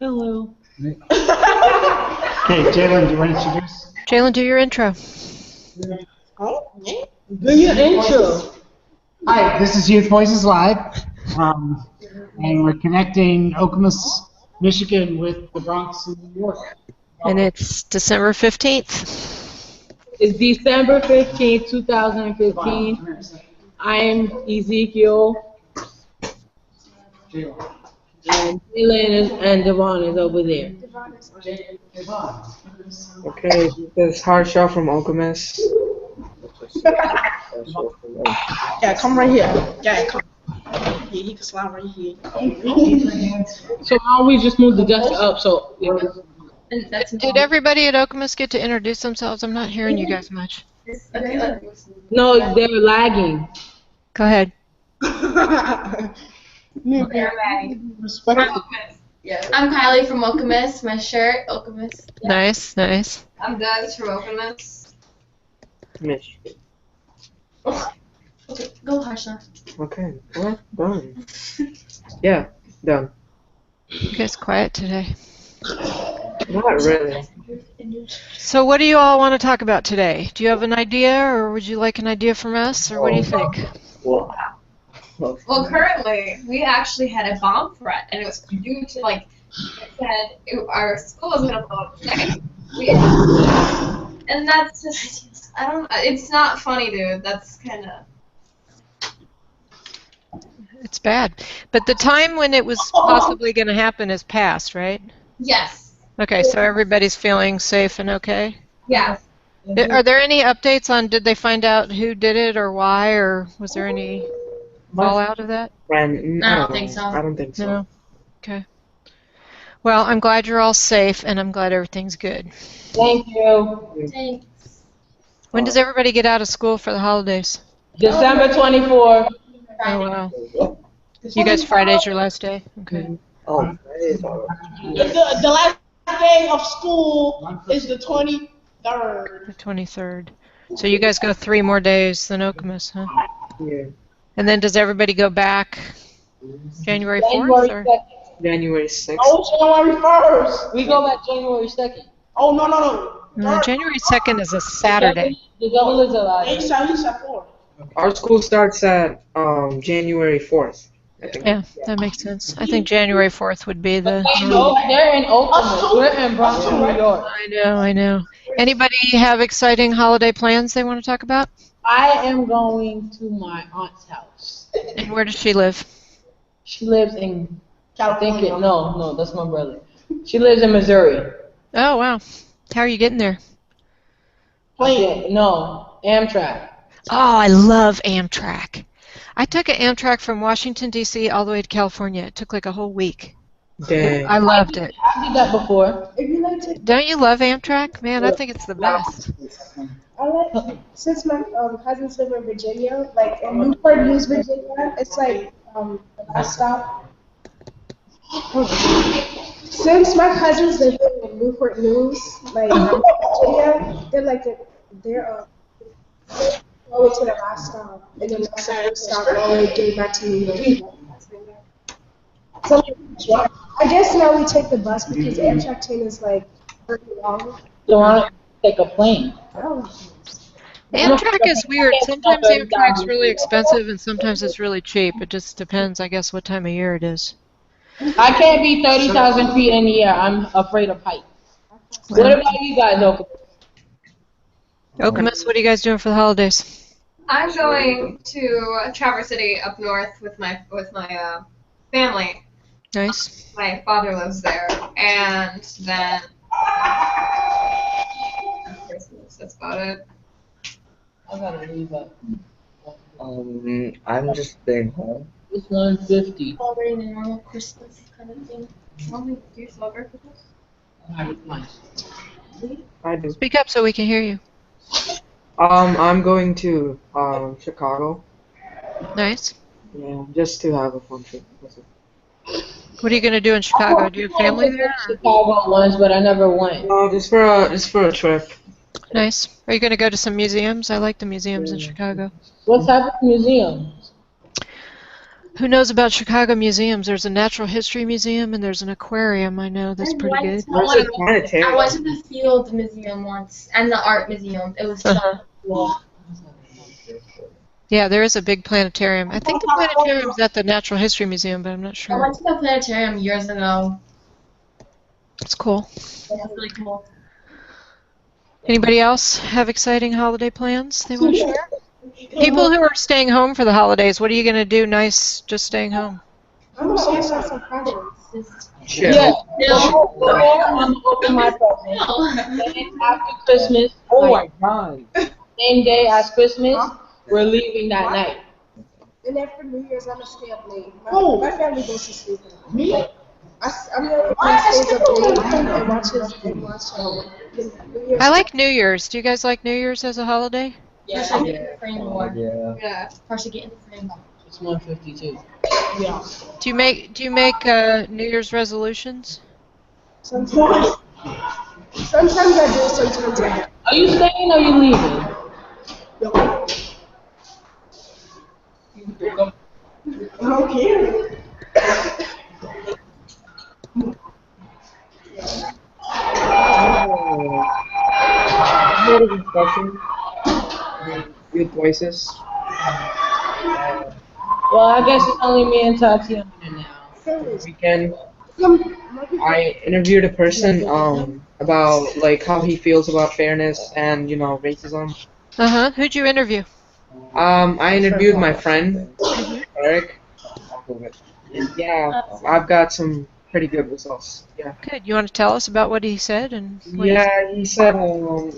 Hello. Okay, Jalen, do you want to introduce? Jalen, do your intro. Do your intro. Hi, this is Youth Voices Live, and we're connecting Okemos, Michigan with the Bronx in New York. And it's December 15th. It's December 15th, 2015. I'm Ezekiel, and Dylan and Devon is over there. Okay, this is Harsha from Okemos. Yeah, come right here. Yeah, come. Yeah, he can slide right here. So why don't we just move the desk up so Did everybody at Okemos get to introduce themselves? I'm not hearing you guys much. no, they're lagging. Go ahead. Respect. Yes. I'm Kylie from Okemos. My shirt, Okemos. Yeah. Nice, nice. I'm Doug from Okemos. Michigan. Okay, go Harsha. Okay, what? Done. Yeah, done. You guys quiet today. Not really. So what do you all want to talk about today? Do you have an idea, or would you like an idea from us, or what do you think? Well, Well, currently, we actually had a bomb threat, and it was due to, like, it said our school was going to blow up today. And that's just, I don't, it's not funny, dude. That's kind of. It's bad. But the time when it was possibly going to happen is past, right? Yes. Okay, so everybody's feeling safe and okay? Yeah. Are there any updates on, did they find out who did it or why, or was there any fallout of that? friend, I don't think so. I don't think so. No. Okay. Well, I'm glad you're all safe, and I'm glad everything's good. Thank you. Thanks. When does everybody get out of school for the holidays? December 24th. Oh, wow. You guys, Friday's your last day? Okay. Oh, The last day of school is the 23rd. The 23rd. So you guys go 3 more days than Okemos, huh? yeah. And then does everybody go back January 4th? January Or? 2nd. January 6th. Oh, January 1st. We go back January 2nd. Oh, no. No, January 2nd is a Saturday. The devil is He alive. said 4. Our school starts at January 4th. I think. Yeah, that makes sense. I think January 4th would be the... They're in Oakland. We're in Bronx, New York. I know. Anybody have exciting holiday plans they want to talk about? I am going to my aunt's house. And where does she live? She lives in, no, that's my brother. She lives in Missouri. Oh, wow. How are you getting there? No, Amtrak. Oh, I love Amtrak. I took an Amtrak from Washington, D.C. all the way to California. It took like a whole week. Dang. I loved it. I did that before. If you like to, Don't you love Amtrak? Man, I think it's the best. I like, since my cousins live in Virginia, like in Newport News, Virginia, it's like the last stop. Since my cousins live in Newport News, like Virginia, they're all the way to the last stop, and then the second stop all the way getting back to New York. So I guess now we take the bus because the Amtrak train is like very long. So I want to take a plane. Oh. Amtrak is weird. Sometimes Amtrak's really expensive and sometimes it's really cheap. It just depends, I guess, what time of year it is. I can't be 30,000 feet in the air. I'm afraid of heights. What about you guys, Oka? Okemos, what are you guys doing for the holidays? I'm going to Traverse City up north with my family. Nice. My father lives there, and then Christmas. That's about it. I gotta leave at I'm just staying home. it's 1:50. Celebrating a normal Christmas kind of thing. Do you celebrate Christmas? I do. Speak up so we can hear you. I'm going to Chicago. Nice. Yeah, just to have a fun trip. That's it. What are you going to do in Chicago? Do you have family there? or- Chicago once, but I never went. Just for a trip. Nice. Are you going to go to some museums? I like the museums in Chicago. What type of museum? Who knows about Chicago museums? There's a natural history museum and there's an aquarium. I know that's pretty good. Where's the planetarium? I went to the field museum once and the art museum. It was so cool. Yeah, there is a big planetarium. I think the planetarium's at the Natural History Museum, but I'm not I sure. went to the planetarium years ago. It's cool. It was really cool. Anybody else have exciting holiday plans they want to share? People who are staying home for the holidays, what are you going to do nice just staying home? I'm gonna share some projects. Yeah. I'm gonna open my present. And after Christmas, Oh like, my god. same day as Christmas, we're leaving that night. And then for New Year's, I'm gonna stay up late. My family goes to sleep. Me? I'm the only one who stays up late and watches New Year's. I like New Year's. Do you guys like New Year's as a holiday? Partially get in the frame more. Yeah. Partially get in the frame. It's 1:52. Do you make New Year's resolutions? Sometimes. Sometimes I do, sometimes I don't. Are you staying or you leaving? Okay. What a discussion. Good voices. Well, I guess it's only me and Tatiana now. Weekend. I interviewed a person about like how he feels about fairness and racism. Uh-huh. Who'd you interview? I interviewed my friend Eric. Yeah, I've got some pretty good results. Yeah. Good. You want to tell us about what he said and what Yeah, he said.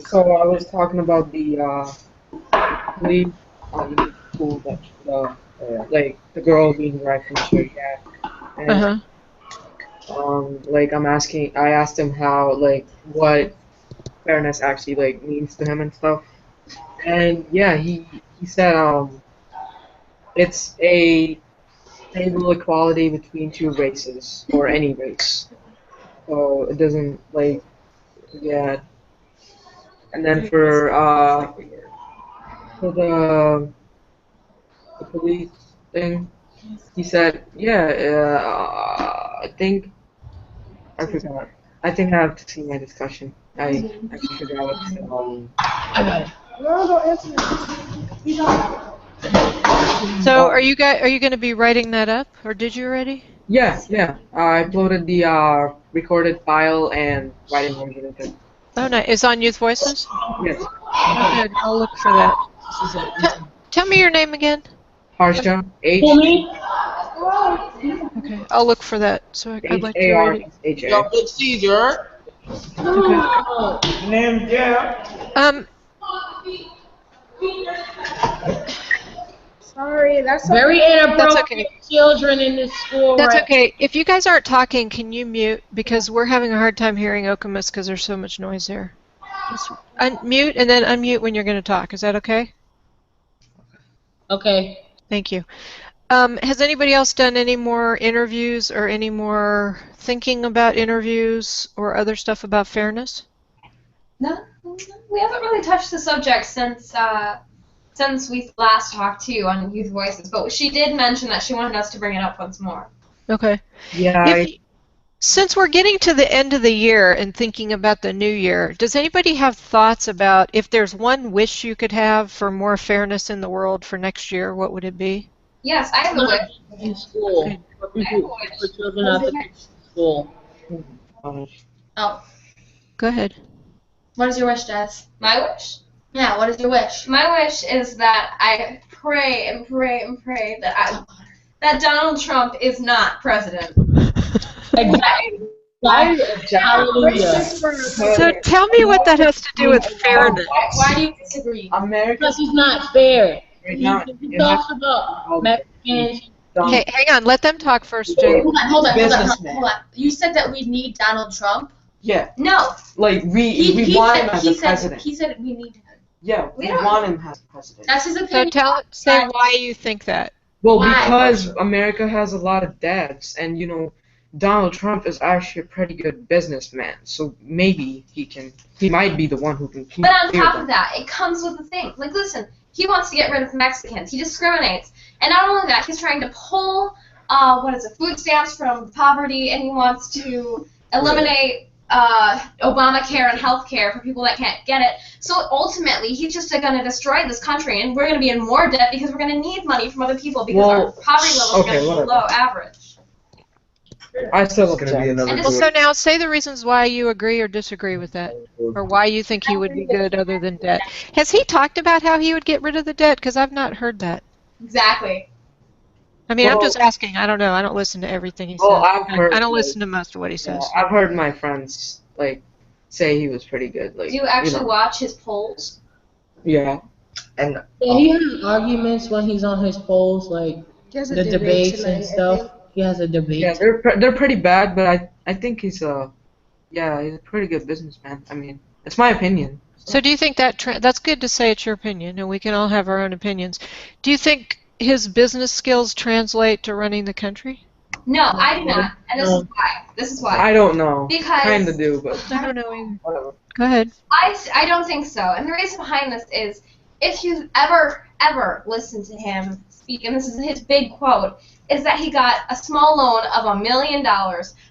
So I was talking about the police school that like the girl being right from sure, yeah. And, Uh-huh. like I asked him how like what fairness actually like means to him and stuff. And yeah, he said it's a stable equality between two races or any race. So it doesn't like yeah. And then for the police thing, he said I think I forgot. I think I have to see my discussion. I actually forgot what. No, don't answer me. So are you going to be writing that up, or did you already? Yeah. I uploaded the recorded file and writing version of it. Oh, nice. It's on Youth Voices? Yes. Oh, good. I'll look for that. Tell me your name again. Harsha. Me? Okay. I'll look for that. So I'd like to read it. H-A-R-S-H-A. Good Caesar. Name Jeff. Sorry, that's Very inappropriate That's okay. children in this school. That's right? okay. If you guys aren't talking, can you mute? Because we're having a hard time hearing Okemos because there's so much noise there. Just unmute and then unmute when you're going to talk. Is that okay? Okay. Thank you. Has anybody else done any more interviews or any more thinking about interviews or other stuff about fairness? No, we haven't really touched the subject since we last talked to you on Youth Voices, but she did mention that she wanted us to bring it up once more. Okay. Yeah. Since we're getting to the end of the year and thinking about the new year, does anybody have thoughts about if there's one wish you could have for more fairness in the world for next year, what would it be? Yes, I have a wish. In school. For children at the school. Oh, Go ahead. what is your wish, Jess? My wish? Yeah, what is your wish? My wish is that I pray and pray and pray that Donald Trump is not president. Exactly. Hallelujah. So tell me what that has to do with fairness. Why do you disagree? America Because he's not fair. right now. He talks about Mexicans. Okay, hang on. Let them talk first, Jay. Hold on. Businessman. You said that we need Donald Trump. Yeah, No, like we want him as the president. He said we need him. Yeah, we We don't- want him as president. That's his So opinion. say why you think that. Well, Why? because America has a lot of dads, and Donald Trump is actually a pretty good businessman. So maybe he might be the one who can keep. but on clear top them. of that, it comes with a thing. Like, listen, he wants to get rid of Mexicans. He discriminates. And not only that, he's trying to pull, food stamps from poverty, and he wants to eliminate Obamacare and health care for people that can't get it. So ultimately, he's just going to destroy this country, and we're going to be in more debt because we're going to need money from other people because our poverty levels are going to be below average. I still It's gonna be another And Well, good- so now say the reasons why you agree or disagree with that, or why you think he would be good other than debt. Has he talked about how he would get rid of the debt? Because I've not heard that. Exactly. I mean, I'm Well- just asking. I don't know. I don't listen to everything he says. Well, I've heard, I don't like, listen to most of what he says. I've heard my friends say he was pretty good. Like, Do you actually know. watch his polls? Yeah. And Yeah, he has arguments when he's on his polls, like He has a the debate debates tonight, and I stuff. think. He has a debate. Yeah, they're pretty bad, but I think he's he's a pretty good businessman. I mean, it's my opinion. So do you think that that's good to say it's your opinion, and we can all have our own opinions. Do you think his business skills translate to running the country? No, I do not. And this is why. This is why. I don't know. Because Kinda do, but I don't know either. whatever. Go ahead. I don't think so. And the reason behind this is if you've ever listened to him speak, and this is his big quote, is that he got a small loan of $1 million.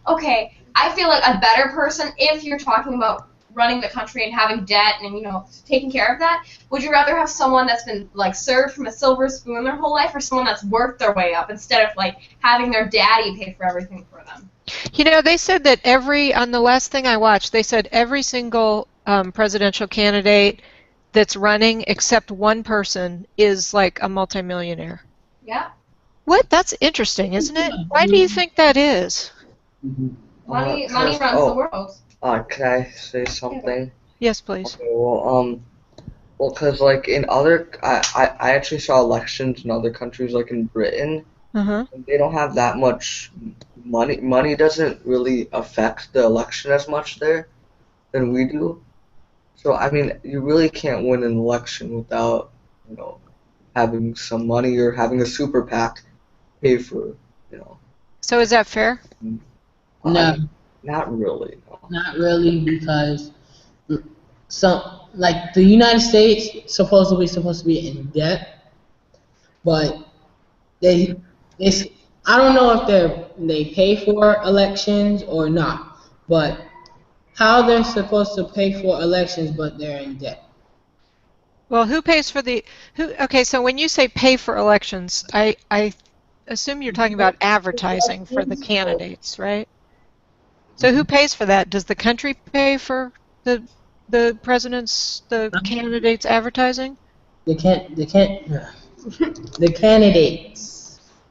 Okay, I feel like a better person, if you're talking about running the country and having debt and, taking care of that, would you rather have someone that's been, served from a silver spoon their whole life, or someone that's worked their way up instead of, having their daddy pay for everything for them? They said that on the last thing I watched, they said every single presidential candidate that's running except one person is like a multimillionaire. Yeah. What? That's interesting, isn't it? Why do you think that is? Money runs the world. Can I say something? Yes, please. Okay, well, cause in I actually saw elections in other countries, like in Britain. Uh-huh. They don't have that much money. Money doesn't really affect the election as much there than we do. So I mean, you really can't win an election without, having some money or having a super PAC pay for, So is that fair? No, Not really. No. not really, because the United States supposedly supposed to be in debt, but I don't know if they pay for elections or not, but how they're supposed to pay for elections but they're in debt. Well, who pays for okay, so when you say pay for elections, I assume you're talking about advertising for the candidates, right? So who pays for that? Does the country pay for the candidates' advertising? The candidates.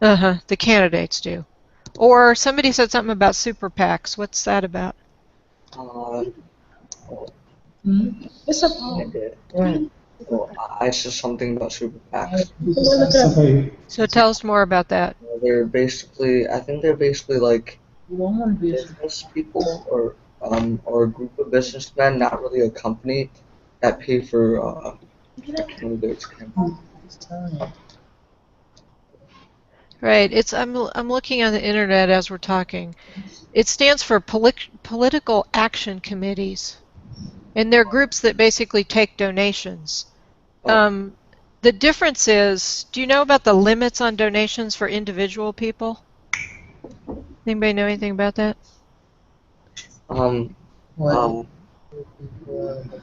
Uh-huh, the candidates do. Or somebody said something about super PACs. What's that about? It's a I did. Well, I said something about super PACs. So tell us more about that. They're basically, I think they're basically like You don't want to be a business people or a group of businessmen, not really a company, that pay for candidates. Right. I'm looking on the internet as we're talking. It stands for political action committees, and they're groups that basically take donations. The difference is, do you know about the limits on donations for individual people? Anybody know anything about that? What?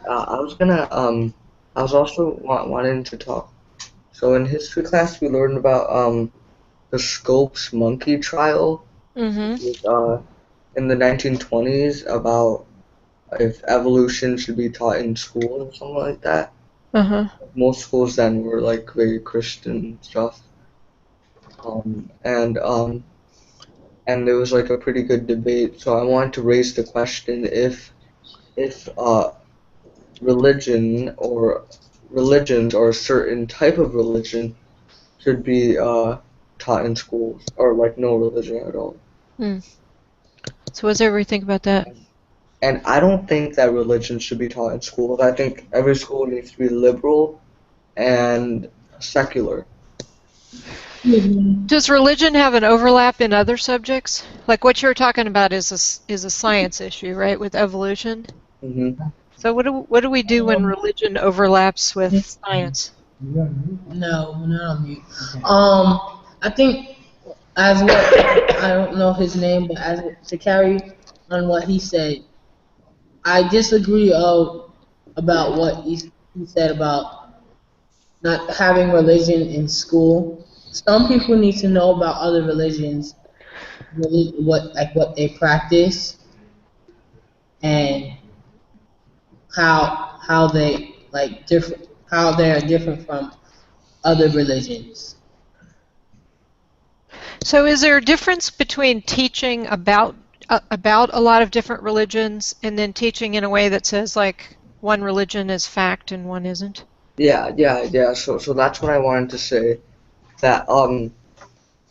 I was also wanting to talk. So in history class, we learned about the Scopes monkey trial. Mm-hmm. In the 1920s, about if evolution should be taught in school or something like that. Uh-huh. Most schools then were like very Christian stuff. And there was like a pretty good debate. So I wanted to raise the question if religion or religions or a certain type of religion should be taught in schools, or like no religion at all. So what does everybody think about that? And I don't think that religion should be taught in schools. I think every school needs to be liberal and secular. Does religion have an overlap in other subjects? Like what you're talking about is a science issue, right, with evolution? Mm-hmm. So what do we do when religion overlaps with science? No, we're not on mute. I think as what I don't know his name, but as to carry on what he said, I disagree about what he said about not having religion in school. Some people need to know about other religions, really what they practice, and how they different how they are different from other religions. So is there a difference between teaching about a lot of different religions and then teaching in a way that says like one religion is fact and one isn't? Yeah. So that's what I wanted to say. That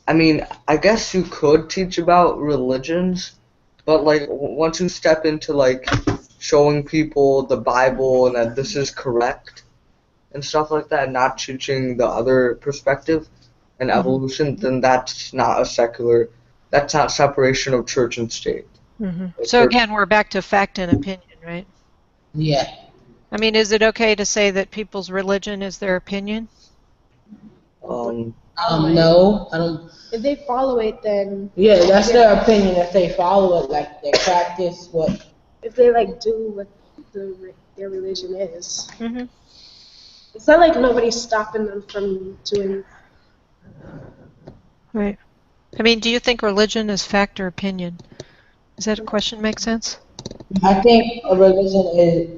I mean, I guess you could teach about religions, but like once you step into like showing people the Bible and that this is correct and stuff like that, and not teaching the other perspective and evolution, then that's not that's not separation of church and state. So again, we're back to fact and opinion, right? Yeah. I mean, is it okay to say that people's religion is their opinion? No, I don't. If they follow it, then Yeah, that's their opinion. If they follow it, like they practice what. if they like do what their religion is, Mm-hmm. it's not like nobody's stopping them from doing. Right. I mean, do you think religion is fact or opinion? Does that question make sense? I think a religion is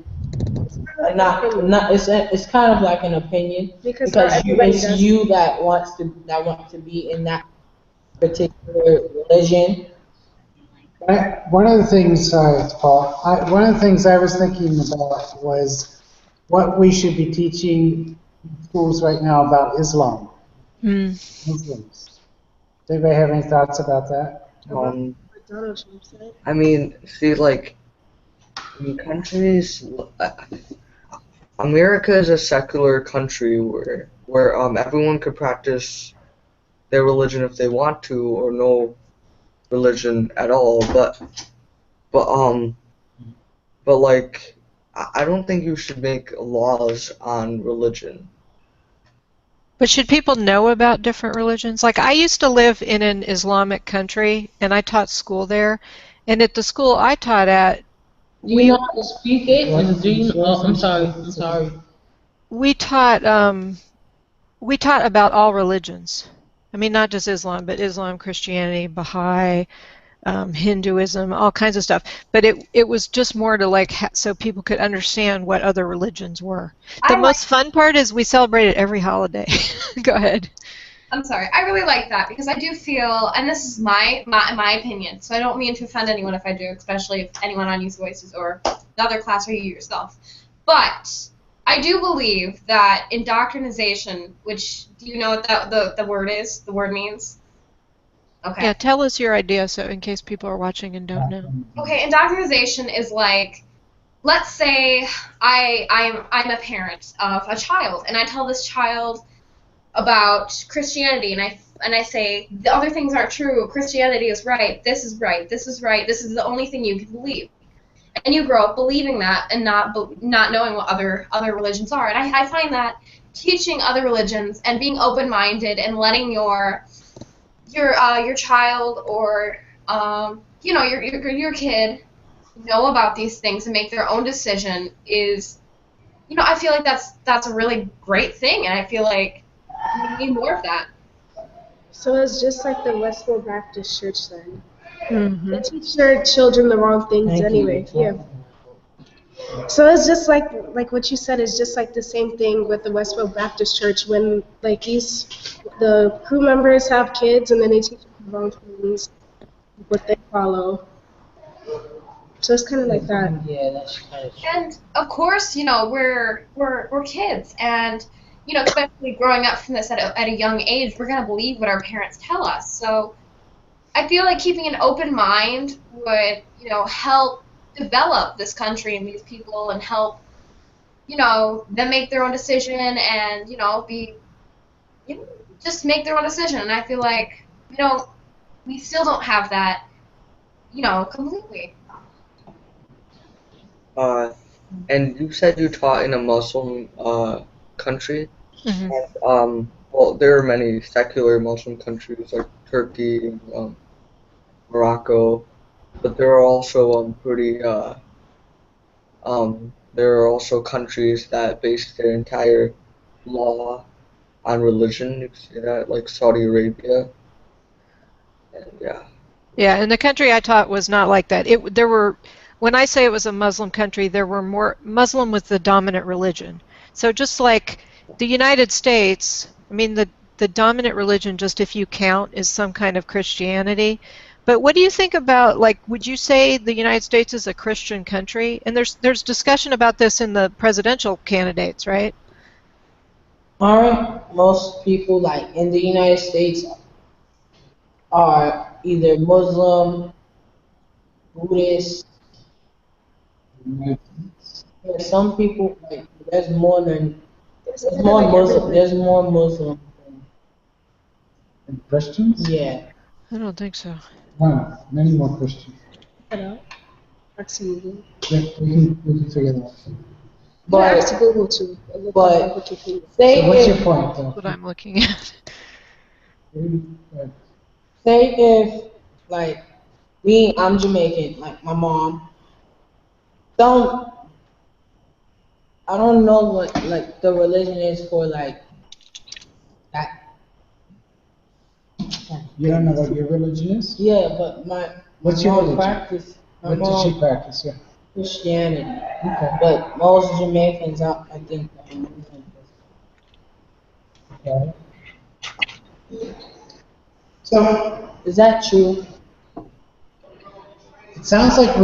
not. It's kind of like an opinion Because not everybody it's does. you that wants to be in that particular religion. One of the things, sorry, it's Paul. One of the things I was thinking about was what we should be teaching in schools right now about Islam. Muslims. Does anybody have any thoughts about that? What Donald Trump said. I mean, see, like in countries, America is a secular country where everyone could practice their religion if they want to, or no religion at all. But like I don't think you should make laws on religion. But should people know about different religions? Like I used to live in an Islamic country and I taught school there. And at the school I taught at, Do you know how to speak it? Do you? Oh, I'm sorry. we taught about all religions. I mean, not just Islam, but Islam, Christianity, Baha'i, Hinduism, all kinds of stuff. But it was just more to like so people could understand what other religions were. The most fun part is we celebrated every holiday. Go ahead. I'm sorry. I really like that because I do feel, and this is my opinion, so I don't mean to offend anyone if I do, especially if anyone on Youth Voices or the other class or you yourself. But I do believe that indoctrination, which, do you know what the word is? The word means? Okay. Yeah, tell us your idea so in case people are watching and don't know. Okay, indoctrination is like, let's say I'm a parent of a child, and I tell this child about Christianity, and I say the other things aren't true. Christianity is right. This is right. This is right. This is the only thing you can believe. And you grow up believing that and not knowing what other religions are. And I find that teaching other religions and being open-minded and letting your child or your kid know about these things and make their own decision is, I feel like that's a really great thing, and I feel like we need more of that. So it's just like the Westboro Baptist Church then. Mm-hmm. They teach their children the wrong things anyway. Yeah. So it's just like what you said is just like the same thing with the Westboro Baptist Church when like the crew members have kids and then they teach them the wrong things, what they follow. So it's kind of like that. Yeah, that's kind of true. And of course, we're kids, and especially growing up from this at a young age, we're gonna believe what our parents tell us. So I feel like keeping an open mind would, help develop this country and these people and help, them make their own decision and, just make their own decision. And I feel like, we still don't have that, completely. And you said you taught in a Muslim country. Mhm. And well, there are many secular Muslim countries like Turkey and Morocco, but there are also there are also countries that base their entire law on religion. You can see that, like Saudi Arabia, and yeah. Yeah, and the country I taught was not like that. There were, when I say it was a Muslim country, there were more Muslim was the dominant religion. So just like the United States, I mean the dominant religion, just if you count, is some kind of Christianity. But what do you think about, like, would you say the United States is a Christian country? And there's discussion about this in the presidential candidates, right? Aren't most people like in the United States are either Muslim, Buddhist? There's some people like there's more than There's there's kind of more like Muslim everywhere. there's more Muslim than And Christians? yeah. I don't think so. No, many more Christians. Hello? Absolutely. Yeah, we can figure that out. You can ask But Google to look but up Wikipedia. say So what's your if point, That's what though? I'm looking at. say if like me, I'm Jamaican, like my mom. Don't I don't know what like the religion is for like that. You don't know what your religion is? Yeah, but my What's your mom religion? practice my What does she mom practice? Yeah. Christianity. Okay. But most Jamaicans I think are Muslim. Okay. So Is that true? it sounds like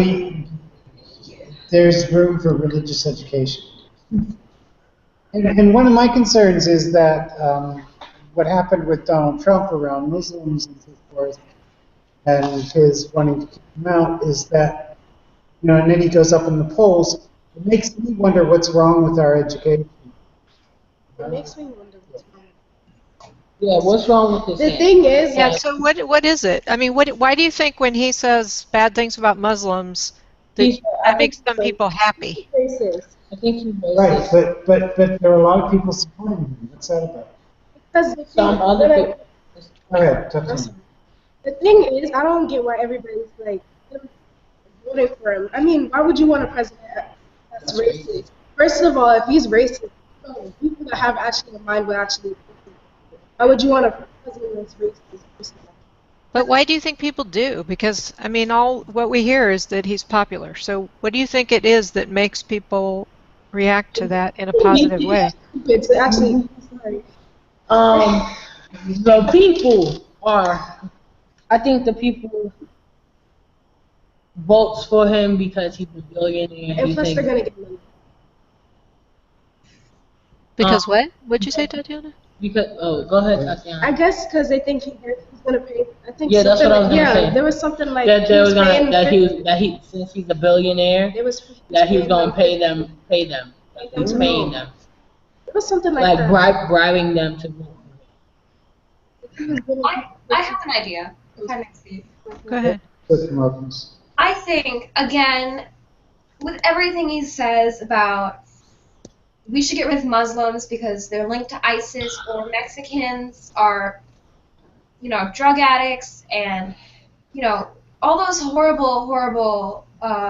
there's room for religious education. And one of my concerns is that what happened with Donald Trump around Muslims and so forth, and his wanting to kick him out, is that, and then he goes up in the polls. It makes me wonder what's wrong with our education. It makes me wonder what's wrong. Yeah, what's wrong with this? The thing is, Yeah, like, so what is it? I mean, why do you think when he says bad things about Muslims that I that think makes some people happy? racist. I think he's Right, racist. but there are a lot of people supporting him. What's that about? Because the Some thing, other when I- people. Go ahead, touch on it. the thing is, I don't get why everybody's like voting for him. I mean, why would you want a president that's racist? First of all, if he's racist, so people that have actually a mind would actually. Why would you want a president that's racist? First of all? But why do you think people do? Because I mean, all what we hear is that he's popular. So what do you think it is that makes people react to that in a positive way? Stupid to actually. Sorry. The people are. I think the people votes for him because he's a billionaire. And He plus, they're thinks, gonna get money. Because what? What'd you say, Tatiana? because go ahead, I Tatiana. guess because they think he's gonna pay. I think Yeah, that's something what I was like, gonna yeah, say. there was something like That he they was was gonna paying that he since he's a billionaire There was that he was paying gonna them pay them. Like, he's paying them, It was something like like that. bribing them to vote. He was giving I have an idea. If I may speak. Go ahead. With Muslims. I think, again, with everything he says about we should get rid of Muslims because they're linked to ISIS or Mexicans are, drug addicts and, all those horrible, horrible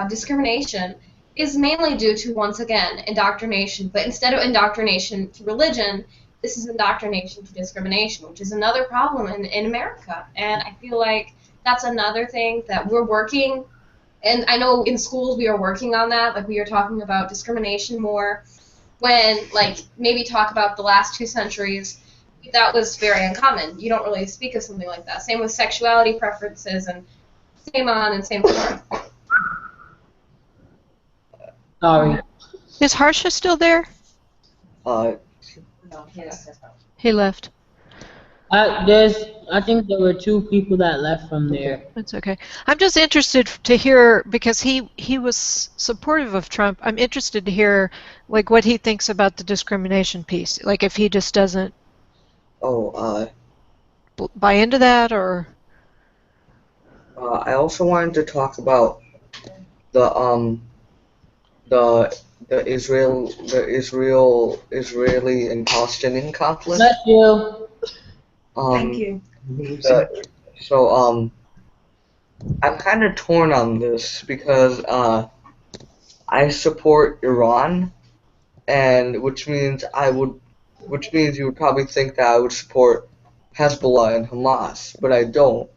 discrimination is mainly due to, once again, indoctrination. But instead of indoctrination to religion, this is indoctrination to discrimination, which is another problem in America. And I feel like that's another thing that we're working, and I know in schools we are working on that, like we are talking about discrimination more, when, like, maybe talk about the last 2 centuries, that was very uncommon. You don't really speak of something like that. Same with sexuality preferences and same on and same forth. Sorry. Is Harsha still there? Uh, He left. I think there were 2 people that left from there. That's okay. I'm just interested to hear, because he was supportive of Trump. I'm interested to hear like what he thinks about the discrimination piece. Like if he just doesn't buy into that, or I also wanted to talk about the Israeli and Palestinian conflict. Bless you. Thank Um, you. so I'm kind of torn on this because I support Iran, and which means you would probably think that I would support Hezbollah and Hamas, but I don't.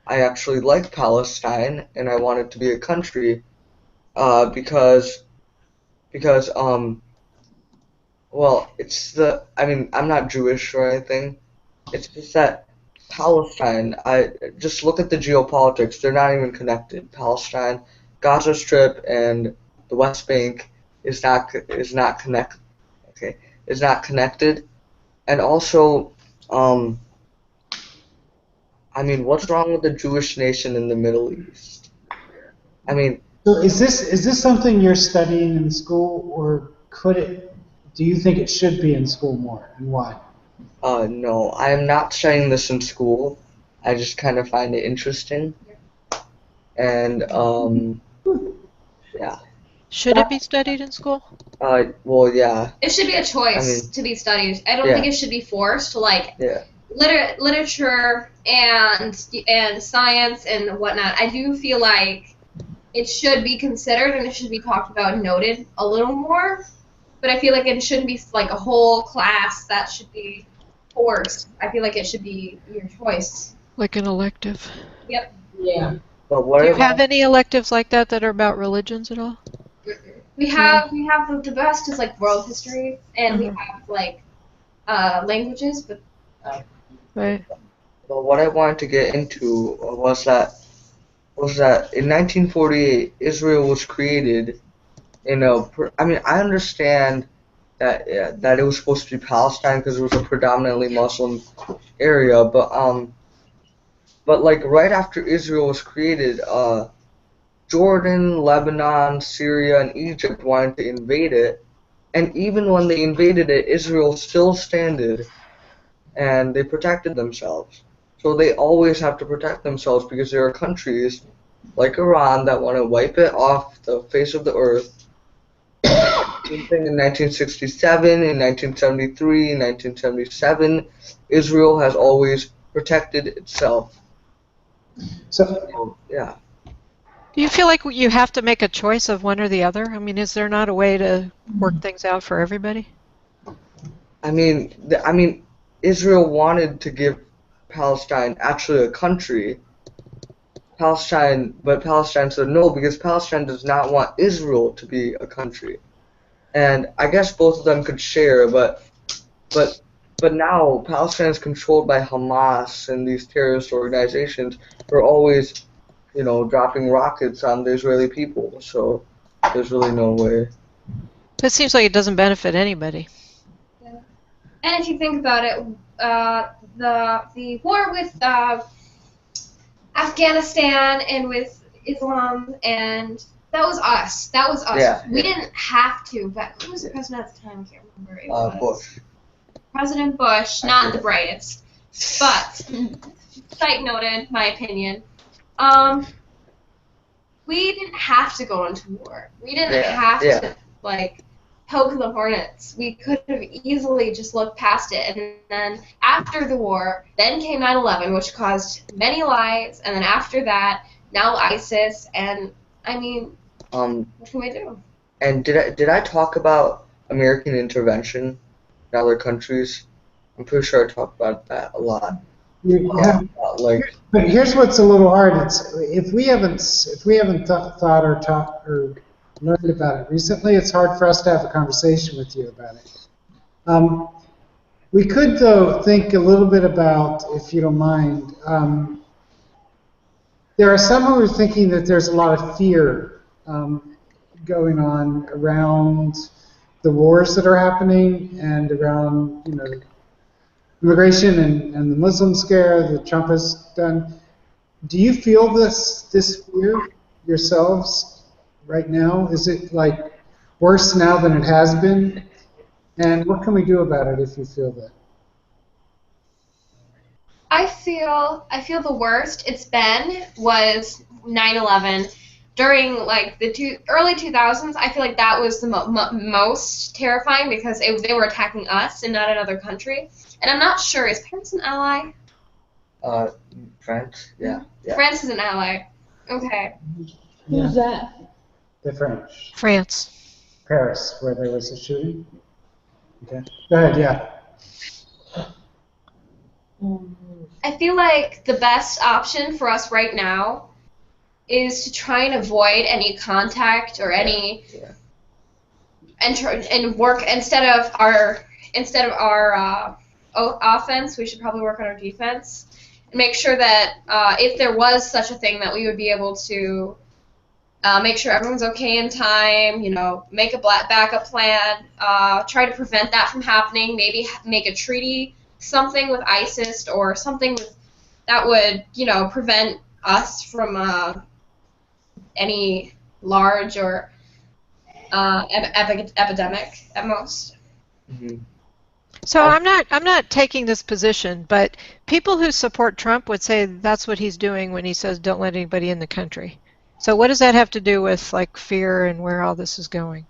I actually like Palestine, and I want it to be a country, because well, I mean, I'm not Jewish or anything. It's just that Palestine, I just look at the geopolitics, they're not even connected. Palestine, Gaza Strip, and the West Bank is not connected. And also, um, I mean, what's wrong with the Jewish nation in the Middle East? I mean, So is this something you're studying in school, or do you think it should be in school more, and why? no, I am not studying this in school. I just kind of find it interesting. And, yeah. Should it be studied in school? Well, yeah, It should be a choice I mean, to be studied. I don't yeah. think it should be forced. Like yeah. literature and science and whatnot. I do feel like it should be considered and it should be talked about and noted a little more. But I feel like it shouldn't be like a whole class that should be forced. I feel like it should be your choice. Like an elective? Yep. Yeah. But what Do you about, have any electives like that that are about religions at all? We have the best is like world history and we Mhm. have like languages, but Right. well, what I wanted to get into was that in 1948 Israel was created I mean, I understand that that it was supposed to be Palestine because it was a predominantly Muslim area, but like right after Israel was created, Jordan, Lebanon, Syria, and Egypt wanted to invade it, and even when they invaded it, Israel still standed, and they protected themselves. So they always have to protect themselves because there are countries like Iran that want to wipe it off the face of the earth. Same thing in 1967, in 1973, in 1977, Israel has always protected itself. So So, yeah. Do you feel like you have to make a choice of one or the other? I mean, is there not a way to work things out for everybody? I mean, Israel wanted to give Palestine actually a country. But Palestine said no because Palestine does not want Israel to be a country. And I guess both of them could share, but now Palestine is controlled by Hamas and these terrorist organizations who are always, dropping rockets on the Israeli people. So there's really no way. It seems like it doesn't benefit anybody. and if you think about it, the war with Afghanistan and with Islam, and that was us. That was us. Yeah, We yeah. didn't have to, but who was the president at the time? I can't remember. It was Bush. President Bush, not the brightest. But, site noted, my opinion. We didn't have to go into war. We didn't have to, poke the hornets. We could have easily just looked past it. And then after the war, then came 9/11, which caused many lives. And then after that, now ISIS. And, I mean, what can we do? And did I talk about American intervention in other countries? I'm pretty sure I talked about that a lot. But here's what's a little hard. It's if we haven't thought or taught or learned about it recently, it's hard for us to have a conversation with you about it. We could, though, think a little bit about, if you don't mind, there are some who are thinking that there's a lot of fear going on around the wars that are happening and around, immigration and the Muslim scare that Trump has done. Do you feel this fear yourselves right now? Is it like worse now than it has been? And what can we do about it if you feel that? I feel the worst it's been was 9/11. during like the early 2000s, I feel like that was the most terrifying because they were attacking us and not another country. And I'm not sure, is France an ally? France, yeah. France is an ally. Okay. Who's that? The French. France. Paris, where there was a shooting. Okay. Go ahead, yeah. I feel like the best option for us right now is to try and avoid any contact or any and work instead of our offense. We should probably work on our defense and make sure that if there was such a thing, that we would be able to make sure everyone's okay in time. You know, make a backup plan. Try to prevent that from happening. Maybe make a treaty, something with ISIS or something that would, you know, prevent us from any large or epidemic at most. Mm-hmm. So I'm not taking this position, but people who support Trump would say that's what he's doing when he says don't let anybody in the country. So what does that have to do with like fear and where all this is going?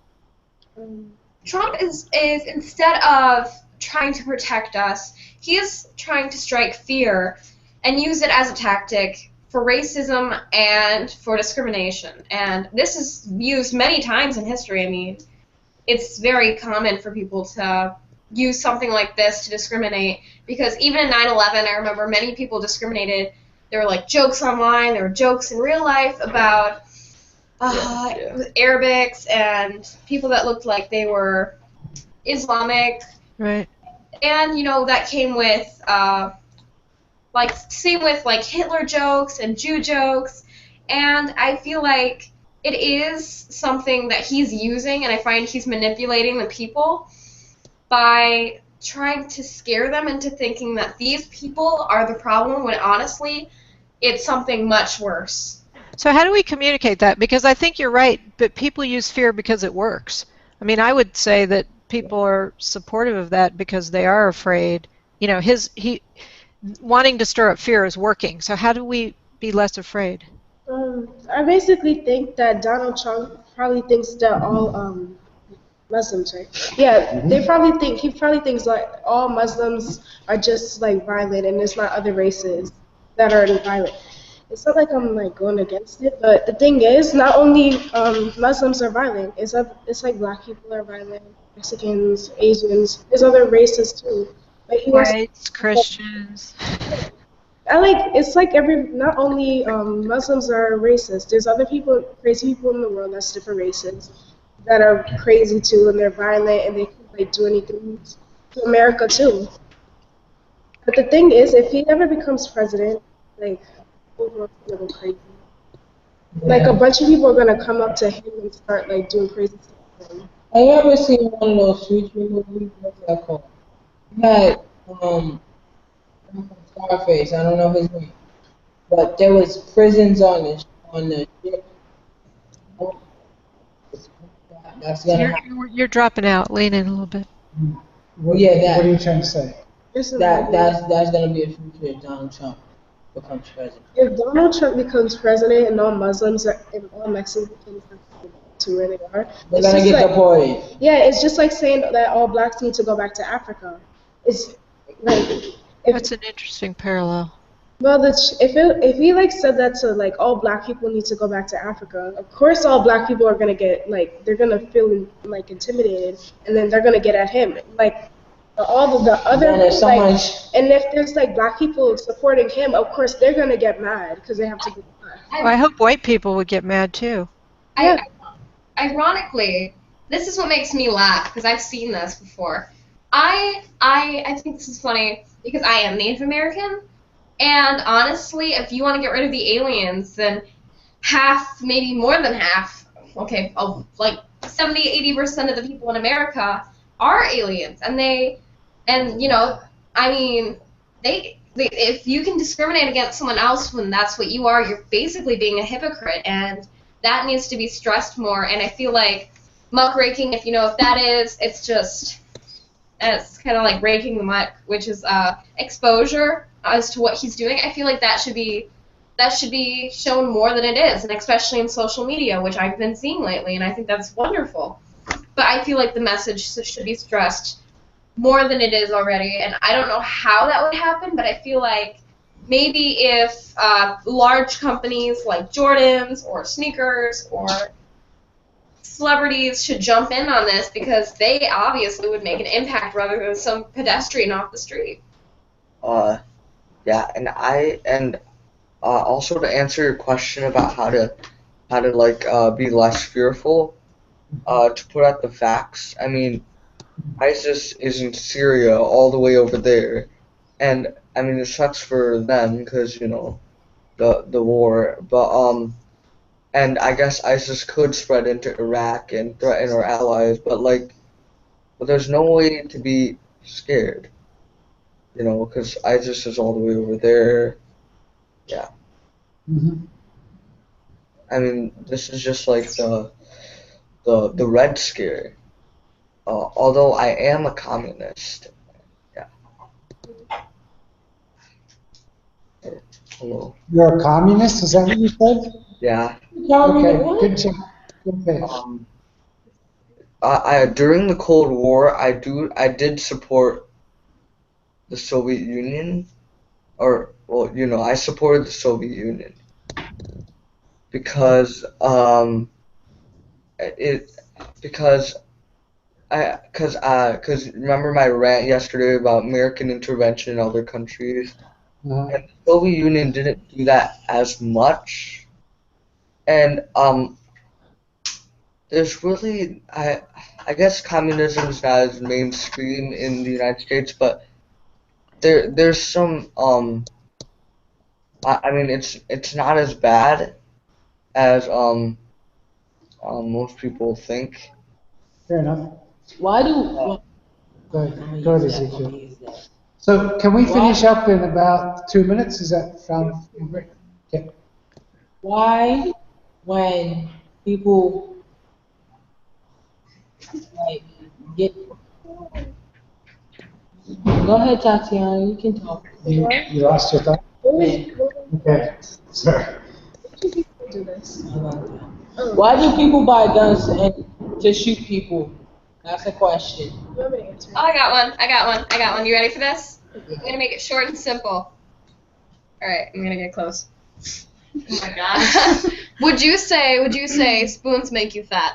Trump is instead of trying to protect us, he is trying to strike fear and use it as a tactic for racism and for discrimination. And this is used many times in history. I mean, it's very common for people to use something like this to discriminate, because even in 9/11, I remember many people discriminated. There were like jokes online, there were jokes in real life about Arabics and people that looked like they were Islamic. Right. And, you know, that came with, same with, like, Hitler jokes and Jew jokes. And I feel like it is something that he's using, and I find he's manipulating the people by trying to scare them into thinking that these people are the problem, when honestly, it's something much worse. So how do we communicate that? Because I think you're right, but people use fear because it works. I mean, I would say that people are supportive of that because they are afraid. You know, he wanting to stir up fear is working. So how do we be less afraid? I basically think that Donald Trump probably thinks that all Muslims, right? Yeah, he probably thinks like all Muslims are just like violent, and there's not other races that are violent. It's not like I'm like going against it, but the thing is, not only Muslims are violent. It's like Black people are violent, Mexicans, Asians. There's other races too. Like Whites, Christians. It's like not only Muslims are racist. There's other people, crazy people in the world that's different races that are crazy too, and they're violent, and they can like do anything to America too. But the thing is, if he ever becomes president, like, overall, he's gonna go crazy. Like, a bunch of people are gonna come up to him and start like doing crazy stuff to him. Have you ever seen one of those future movies? What's that called? You had Scarface. I don't know his name, but there was prisons on the ship. That's gonna happen. You're dropping out. Lean in a little bit. Well, yeah, What are you trying to say? that's gonna be a future if Donald Trump becomes president. If Donald Trump becomes president and all Muslims and all Mexicans to where they are, They're it's gonna just get like, deported. yeah, it's just like saying that all blacks need to go back to Africa. It's like That's an interesting parallel. well, if he like said that to like all black people need to go back to Africa, of course all black people are gonna get like they're gonna feel like intimidated, and then they're gonna get at him like all of the other Then there's so like, much. and if there's like black people supporting him, of course they're gonna get mad because they have to get mad. Well, I hope white people would get mad too. Ironically, this is what makes me laugh, because I've seen this before. I think this is funny because I am Native American, and honestly, if you want to get rid of the aliens, then half, maybe more than half, okay, like 70-80% of the people in America are aliens, and you know, I mean, if you can discriminate against someone else when that's what you are, you're basically being a hypocrite, and that needs to be stressed more. And I feel like muckraking, if you know what that is, it's kind of like raking the muck, which is exposure as to what he's doing. I feel like that should be that should be shown more than it is, and especially in social media, which I've been seeing lately, and I think that's wonderful. But I feel like the message should be stressed more than it is already, and I don't know how that would happen, but I feel like maybe if large companies like Jordan's or Sneakers or celebrities should jump in on this, because they obviously would make an impact rather than some pedestrian off the street. Yeah, and also to answer your question about how to be less fearful, to put out the facts. I mean, ISIS is in Syria, all the way over there, and I mean it sucks for them because the war, but and I guess ISIS could spread into Iraq and threaten our allies, but there's no way to be scared, because ISIS is all the way over there. Yeah. Mhm. I mean, this is just like the Red Scare. Although I am a communist. Yeah. Hello. You're a communist? Is that what you said? Yeah. Okay, good job. Good pitch. I during the Cold War, I did support the Soviet Union, or I supported the Soviet Union because because remember my rant yesterday about American intervention in other countries, Uh, and the Soviet Union didn't do that as much, and there's really I guess communism is not as mainstream in the United States, but there's some I mean it's not as bad as most people think. fair enough. Why do? Go ahead, Ezekiel. So can we finish up in about 2 minutes? Is that sound great? Okay. Why, when people get? Go ahead, Tatiana. You can talk. You lost your thought? Okay. Sorry. Do this. Why do people buy guns to shoot people? That's a question. You want me to answer? Oh, I got one. You ready for this? I'm gonna make it short and simple. Alright, I'm gonna get close. Oh my gosh. Would you say spoons make you fat?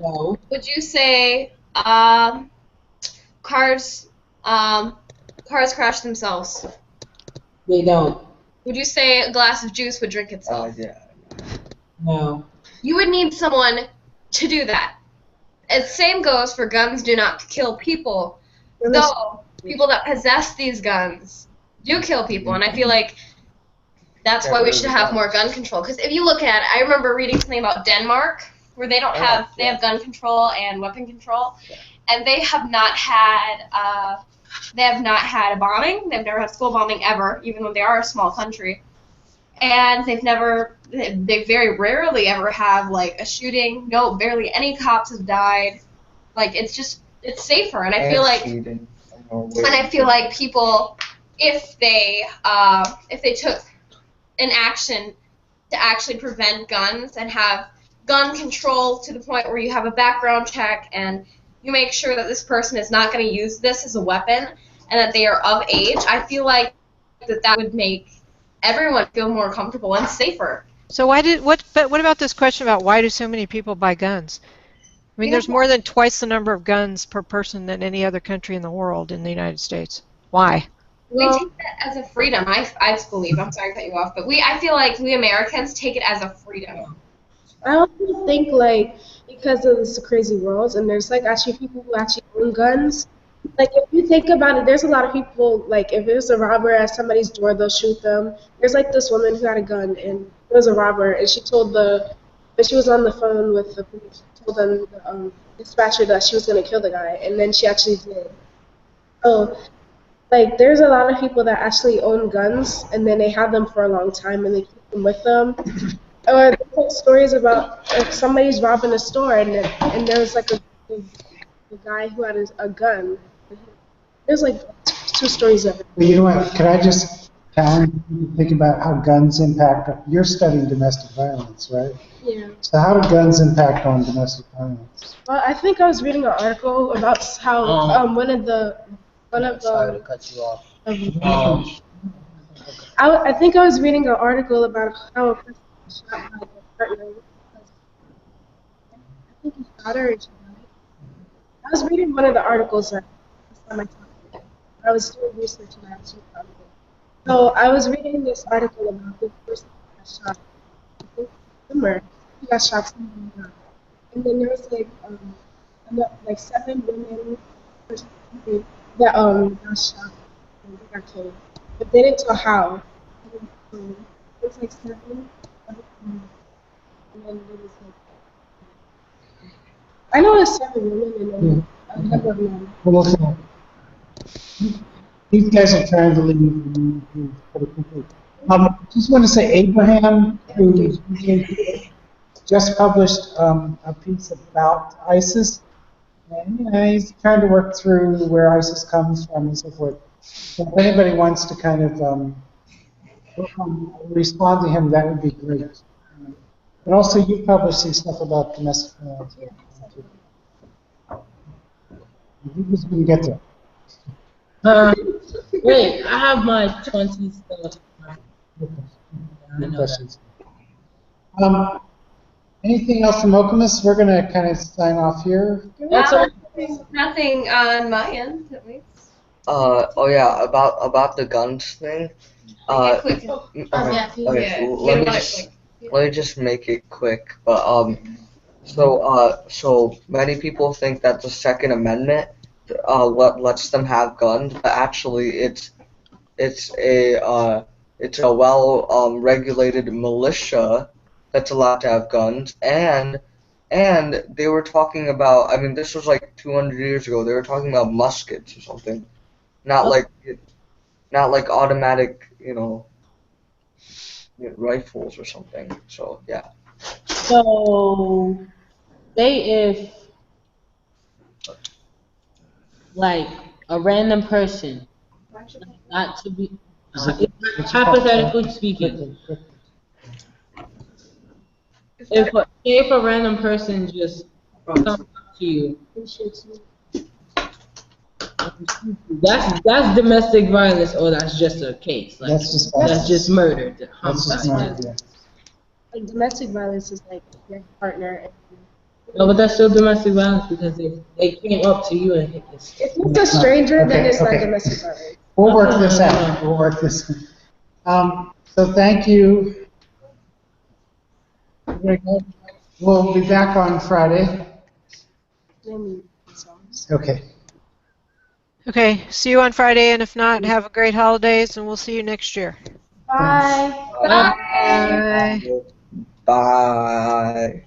No. Would you say cars crash themselves? They don't. Would you say a glass of juice would drink itself? Yeah. No. You would need someone to do that. And same goes for guns do not kill people. Though people that possess these guns do kill people, and I feel like that's why we should have more gun control. Because if you look at it, I remember reading something about Denmark, where they have gun control and weapon control, and they have not had a bombing. They've never had school bombing ever, even though they are a small country. And they very rarely ever have like a shooting. No, barely any cops have died. Like it's safer, and I feel like people, if they took an action to actually prevent guns and have gun control to the point where you have a background check and you make sure that this person is not going to use this as a weapon and that they are of age, I feel like that would make everyone feel more comfortable and safer. So what about this question about why do so many people buy guns? I mean, there's more than twice the number of guns per person than any other country in the world in the United States. Why? We take that as a freedom, I believe. I'm sorry to cut you off, but I feel like we Americans take it as a freedom. I also think because of this crazy world, and there's actually people who actually own guns. If you think about it, there's a lot of people, if there's a robber at somebody's door, they'll shoot them. There's this woman who had a gun, and there was a robber, and she was on the phone with the police, she told them, the dispatcher, that she was going to kill the guy, and then she actually did. So, there's a lot of people that actually own guns, and then they have them for a long time, and they keep them with them. Or they tell stories about somebody's robbing a store, and there's a guy who had a gun. There's 2 stories of it. Well, you know what? Could I just challenging to think about how guns impact. You're studying domestic violence, right? Yeah. So how do guns impact on domestic violence? Well, I think I was reading an article about how one of Sorry to cut you off. I think I was reading an article about how a person was shot by their partner. Because I think he shot her and she died. I was reading one of the articles that on my topic. I was doing research and I actually found it. So I was reading this article about the person who got shot. I think summer. He got shot somewhere. And then there was like 7 women or something that got shot and they got killed. But they didn't tell how. It was like 7 and then there was like I know it's 7 women and then a number of men. Well, listen, these guys are trying to leave pretty quickly. Just want to say Abraham, who just published a piece about ISIS, and he's trying to work through where ISIS comes from and so forth. So if anybody wants to kind of respond to him, that would be great. But also, you published some stuff about domestic violence. You just didn't get there. Wait, I have my 20 stuff. No questions. Anything else from Okemos? We're going to kind of sign off here. Nothing on my end, at least. Oh yeah, about the guns thing. Quick. Okay, let me just make it quick. But so many people think that the Second Amendment lets them have guns, but actually it's a well regulated militia that's allowed to have guns, and they were talking about, I mean, this was like 200 years ago. They were talking about muskets or something, not like automatic, rifles or something. So yeah. So, say if, like, a random person, not to be, hypothetically speaking, if a random person just comes up to you, that's domestic violence, or that's just a case. Like, that's just murder. That's just murder, yeah. Like domestic violence is like your partner. No, but that's still domestic violence because they came up to you and hit this. If it's a stranger, then it's not domestic violence. We'll work this out. We'll work this. So thank you. We'll be back on Friday. Okay. Okay, see you on Friday, and if not, have a great holidays, and we'll see you next year. Bye. Bye. Bye.